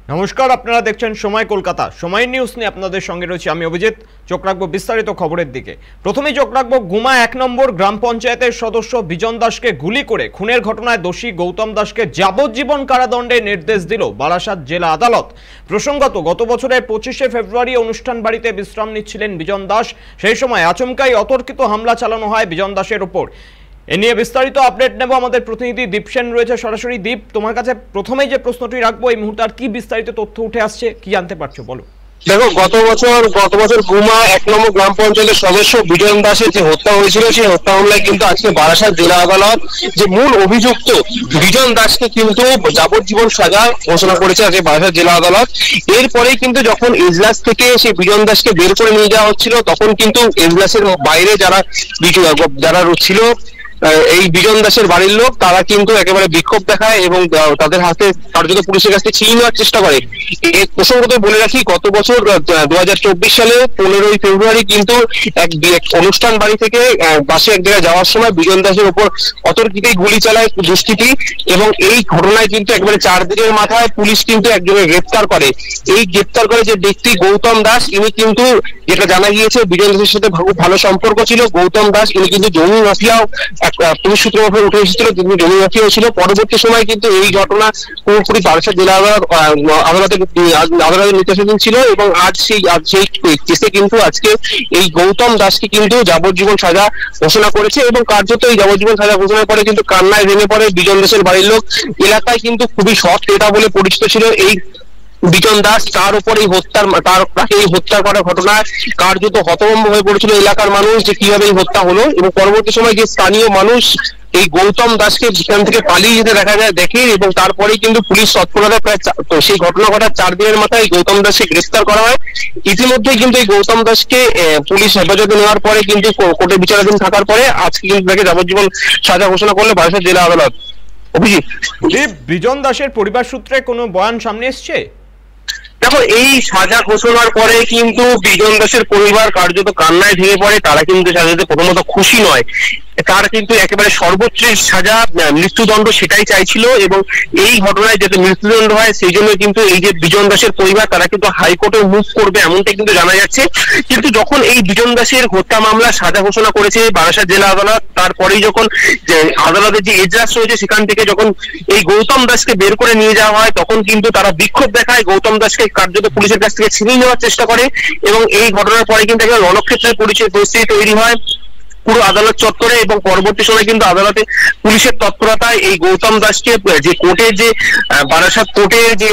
নমস্কার, আপনারা দেখছেন সময় কলকাতা। সময় নিউজ নিয়ে আপনাদের সঙ্গে রয়েছে আমি অভিজিৎ। চোখ রাখবো বিস্তারিত খবরের দিকে। প্রথমেই চোখ রাখবো গুমা 1 নম্বর গ্রাম পঞ্চায়েতের সদস্য বিজন দাসকে গুলি করে খুনের ঘটনায় দোষী গৌতম দাসকে যাবজ্জীবন কারাদণ্ডের নির্দেশ দিল বারাসাত জেলা আদালত। প্রসঙ্গত, গত বছরের 25শে ফেব্রুয়ারি অনুষ্ঠান বাড়িতে বিশ্রাম নিচ্ছিলেন বিজন দাস। সেই সময় আচমকাই অতর্কিত হামলা চালানো হয় বিজন দাসের উপর। এ নিয়ে বিস্তারিত আপডেট নেব, আমাদের প্রতিনিধি দীপ সেন রয়েছে সরাসরি। দীপ, তোমার কাছে প্রথমেই যে প্রশ্নটি রাখবো, এই মুহূর্তে আর কি বিস্তারিত তথ্য উঠে আসছে, কি জানতে পারছো বলো। দেখো, গত বছর গুমা 1 নম্বর গ্রাম পঞ্চায়েতের সদস্য বিজন দাসের যে হত্যা হয়েছিল, সেই হত্যা মামলায় কিন্তু আজকে বারাসাত জেলা আদালত যে মূল অভিযুক্ত বিজন দাসকে কিন্তু যাবজ্জীবন সাজা ঘোষণা করেছে আজকে বারাসাত জেলা আদালত। এরপরেই কিন্তু যখন এজলাস থেকে সেই বিজন দাসকে বের করে নিয়ে যাওয়া হচ্ছিল, তখন কিন্তু এজলাসের বাইরে যারা ছিল এই বিজন দাসের বাড়ির লোক, তারা কিন্তু একেবারে বিক্ষোভ দেখায় এবং তাদের হাতে কার্যত পুলিশের কাছে ছিনিয়ে নেওয়ার চেষ্টা করে। এই প্রসঙ্গত বলে রাখি, গত বছর 2024 সালে 15ই ফেব্রুয়ারি কিন্তু এক অনুষ্ঠান বাড়ি থেকে বাসে এক জায়গায় যাওয়ার সময় বিজন দাসের উপর অতর্কিতেই গুলি চালায় দুষ্কৃতী, এবং এই ঘটনায় কিন্তু একবারে 4 দিনের মাথায় পুলিশ কিন্তু একজনকে গ্রেপ্তার করে। এই গ্রেপ্তার করে যে ব্যক্তি গৌতম দাস, ইনি কিন্তু, যেটা জানা গিয়েছে, বিজন দাসের সাথে ভালো সম্পর্ক ছিল। গৌতম দাস ইনি কিন্তু জমি মাফিয়াও পুলিশ সূত্র উঠে এসেছিল, তিনি জমি মাফিয়া ছিল। পরবর্তী সময় কিন্তু এই ঘটনা পুরোপুরি বারাসাত জেলা আদালতের নির্দেশাধীন ছিল, এবং আজ সেই কেসে কিন্তু আজকে এই গৌতম দাসকে কিন্তু যাবজ্জীবন সাজা ঘোষণা করেছে, এবং কার্যত এই যাবজ্জীবন সাজা ঘোষণার পরে কিন্তু কান্নায় ভেঙে পড়ে বিজন দাসের বাড়ির লোক। এলাকায় কিন্তু খুবই সৎ নেতা বলে পরিচিত ছিল এই বিজন দাস। তার উপর তাকে এই হত্যা করার ঘটনায় কার্যত হতভম্ব হয়ে পড়েছিল এলাকার মানুষ, যে কিভাবে এই হত্যা হলো। এবং পরবর্তী সময় যে স্থানীয় মানুষ এই গৌতম দাসকে সেখান থেকে পালিয়ে যেতে দেখে, এবং তারপরেই কিন্তু পুলিশ তৎপরতায় প্রায় সেই ঘটনা ঘটার 4 দিনের মাথায় গৌতম দাসকে গ্রেফতার করা হয়। ইতিমধ্যে কিন্তু এই গৌতম দাসকে পুলিশ হেফাজতে নেওয়ার পরে কিন্তু কোর্টে বিচারাধীন থাকার পরে আজকে কিন্তু তাকে যাবজ্জীবন সাজা ঘোষণা করলো বারাসাত জেলা আদালত। অভিজিৎ, বিজন দাসের পরিবার সূত্রে কোনো বয়ান সামনে এসছে? দেখো, এই সাজা ঘোষণার পরে কিন্তু বিজন দাসের পরিবার কার্যত কান্নায় ভেঙে পড়ে। তারা কিন্তু সাজাতে প্রথমত খুশি নয়, তার কিন্তু একেবারে সর্বোচ্চ সাজা মৃত্যুদণ্ড সেটাই চাইছিল, এবং এই ঘটনায় যাতে মৃত্যুদণ্ড হয় সেই জন্য কিন্তু এই যে বিজন দাসের পরিবার, তারা কিন্তু হাইকোর্টে মুভ করবে এমনটা কিন্তু জানা যাচ্ছে। কিন্তু যখন এই বিজন দাসের হত্যা মামলা সাজা ঘোষণা করেছে বারাসাত জেলা আদালত, তারপরেই যখন আদালতের যে এজলাস রয়েছে সেখান থেকে যখন এই গৌতম দাসকে বের করে নিয়ে যাওয়া হয়, তখন কিন্তু তারা বিক্ষোভ দেখায়, গৌতম দাসকে কার্যত পুলিশের কাছ থেকে ছিনিয়ে নেওয়ার চেষ্টা করে, এবং এই ঘটনার পরে কিন্তু একটা রণক্ষেত্রের পরিস্থিতি তৈরি হয় পুরো আদালত চত্বরে। এবং পরবর্তী সময় কিন্তু আদালতে পুলিশের তৎপরতায় এই গৌতম দাসকে যে কোর্টে, যে বারাসাত কোর্টে যে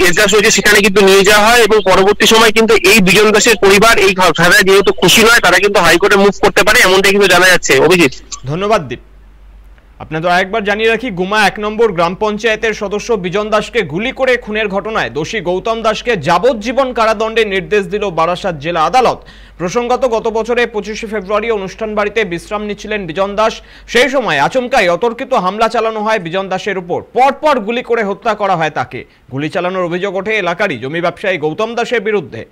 এজলাস হয়েছে সেখানে কিন্তু নিয়ে যাওয়া হয়, এবং পরবর্তী সময় কিন্তু এই বিজন দাসের পরিবার এই সাজায় যেহেতু খুশি নয়, তারা কিন্তু হাইকোর্টে মুভ করতে পারে এমনটা কিন্তু জানা যাচ্ছে। অভিজিৎ, ধন্যবাদ দীপ। আপনাদের আরেকবার জানিয়ে রাখি, গুমা 1 নম্বর গ্রাম পঞ্চায়েতের সদস্য বিজন দাসকে গুলি করে খুনের ঘটনায় দোষী গৌতম দাসকে যাবজ্জীবন কারাদণ্ডের নির্দেশ দিল বারাসাত জেলা আদালত। প্রসঙ্গত, গত বছরের 25শে ফেব্রুয়ারি অনুষ্ঠান বাড়িতে বিশ্রাম নিচ্ছিলেন বিজন দাস। সেই সময় আচমকাই অতর্কিত হামলা চালানো হয় বিজন দাসের উপর। পরপর গুলি করে হত্যা করা হয় তাকে। গুলি চালানোর অভিযোগ ওঠে এলাকারই জমি ব্যবসায়ী গৌতম দাসের বিরুদ্ধে।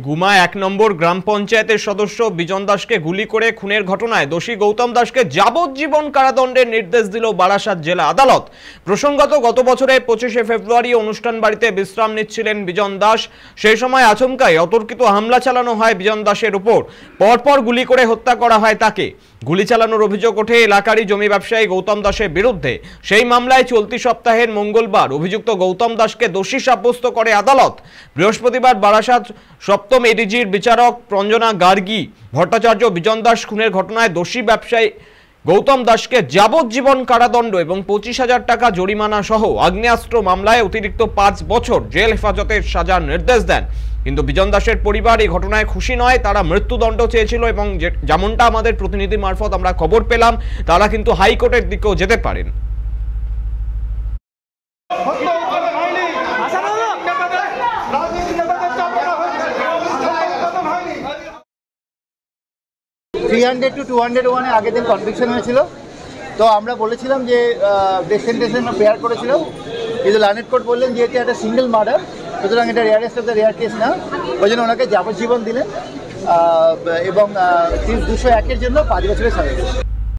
গুমা 1 নম্বর গ্রাম পঞ্চায়েতের সদস্য বিজন দাসকে গুলি করে খুনের ঘটনায় দোষী গৌতম দাসকে যাবজ্জীবন কারাদণ্ডের নির্দেশ দিল বারাসাত জেলা আদালত। প্রসঙ্গত, গত বছরের 25শে ফেব্রুয়ারি অনুষ্ঠান বাড়িতে বিশ্রাম নিচ্ছিলেন বিজন দাস। সেই সময় আচমকাই অতর্কিত হামলা চালানো হয় বিজন দাসের উপর। পরপর গুলি করে হত্যা করা হয় তাকে। গুলি চালানোর অভিযোগ ওঠে এলাকারই জমি ব্যবসায়ী গৌতম দাসের বিরুদ্ধে। সেই মামলায় চলতি সপ্তাহের মঙ্গলবার অভিযুক্ত গৌতম দাসকে দোষী সাব্যস্ত করে আদালত। বৃহস্পতিবার বারাসাত 7ম এডিজির বিচারক রঞ্জনা গার্গী ভট্টাচার্য বিজন দাস খুনের ঘটনায় দোষী ব্যবসায়ী গৌতম দাসকে যাবজ্জীবন কারাদণ্ড এবং 25,000 টাকা জরিমানা সহ আগ্নেয়াস্ত্র মামলায় অতিরিক্ত 5 বছর জেল হেফাজতের সাজার নির্দেশ দেন। কিন্তু বিজন দাসের পরিবার এই ঘটনায় খুশি নয়, তারা মৃত্যুদণ্ড চেয়েছিল এবং যেমনটা আমাদের প্রতিনিধি মারফত আমরা খবর পেলাম, তারা কিন্তু হাইকোর্টের দিকেও যেতে পারেন। to 201 আগের দিন কনভিকশন হয়েছিল, তো আমরা বলেছিলাম যে ডেথ সেন্টেন্স প্রেয়ার করেছিলাম, কিন্তু লার্নেড কোর্ট বললেন যেহেতু একটা সিঙ্গেল মার্ডার, সুতরাং এটা rarest of the rare case না, ওই জন্য ওনাকে যাবজ্জীবন দিলেন এবং 201-এর জন্য 5 বছরের সাজা।